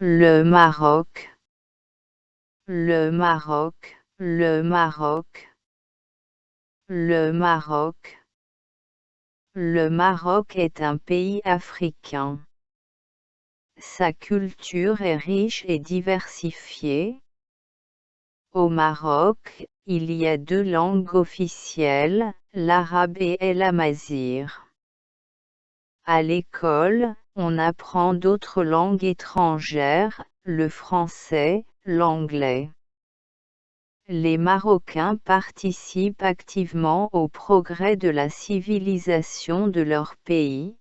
Le Maroc, le Maroc, le Maroc, le Maroc. Le Maroc est un pays africain. Sa culture est riche et diversifiée. Au Maroc, il y a deux langues officielles, l'arabe et l'amazigh. À l'école, on apprend d'autres langues étrangères, le français, l'anglais. Les Marocains participent activement au progrès de la civilisation de leur pays.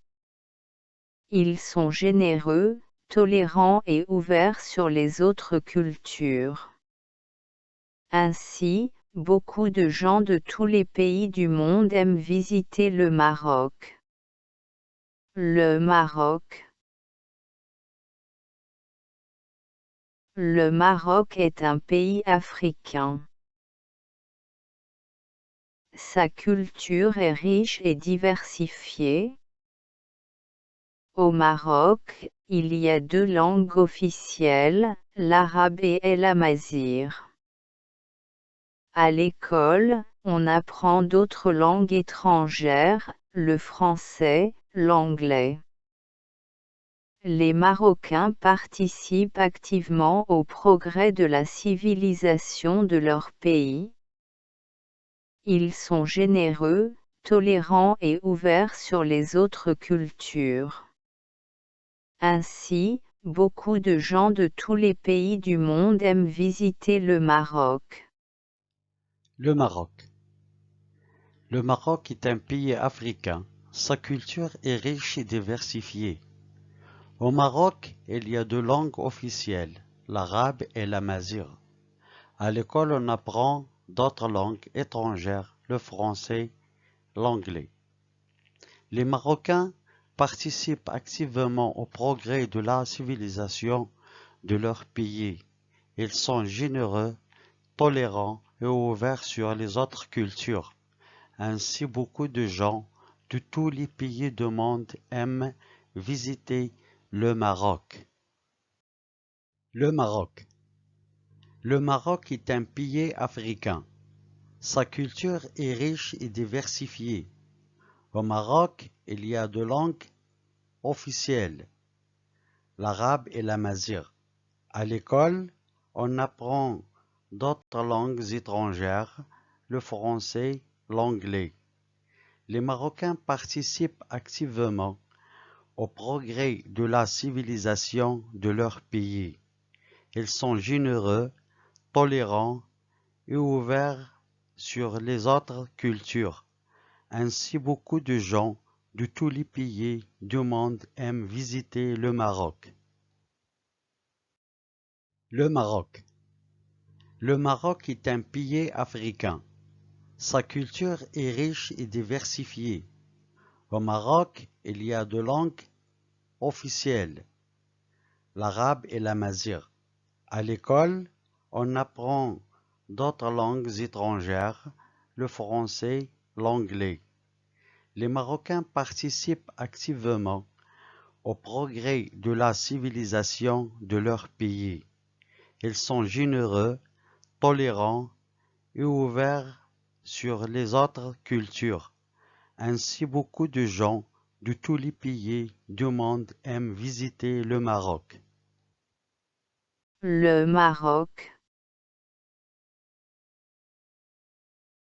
Ils sont généreux, tolérants et ouverts sur les autres cultures. Ainsi, beaucoup de gens de tous les pays du monde aiment visiter le Maroc. Le Maroc. Le Maroc est un pays africain. Sa culture est riche et diversifiée. Au Maroc, il y a deux langues officielles, l'arabe et l'amazigh. À l'école, on apprend d'autres langues étrangères, le français, l'anglais. Les Marocains participent activement au progrès de la civilisation de leur pays. Ils sont généreux, tolérants et ouverts sur les autres cultures. Ainsi, beaucoup de gens de tous les pays du monde aiment visiter le Maroc. Le Maroc. Le Maroc est un pays africain. Sa culture est riche et diversifiée. Au Maroc, il y a deux langues officielles, l'arabe et l'amazigh. À l'école, on apprend d'autres langues étrangères, le français, l'anglais. Les Marocains participent activement au progrès de la civilisation de leur pays. Ils sont généreux, tolérants et ouverts sur les autres cultures. Ainsi, beaucoup de gens de tous les pays du monde aiment visiter le Maroc. Le Maroc. Le Maroc est un pays africain. Sa culture est riche et diversifiée. Au Maroc, il y a deux langues officielles, l'arabe et l'amazigh. À l'école, on apprend d'autres langues étrangères, le français, l'anglais. Les Marocains participent activement au progrès de la civilisation de leur pays. Ils sont généreux, tolérants et ouverts sur les autres cultures. Ainsi, beaucoup de gens de tous les pays du monde aiment visiter le Maroc. Le Maroc. Le Maroc est un pays africain. Sa culture est riche et diversifiée. Au Maroc, il y a deux langues officielles, l'arabe et l'amazigh. À l'école, on apprend d'autres langues étrangères, le français, l'anglais. Les Marocains participent activement au progrès de la civilisation de leur pays. Ils sont généreux, tolérants et ouverts sur les autres cultures. Ainsi, beaucoup de gens de tous les pays du monde aiment visiter le Maroc. Le Maroc.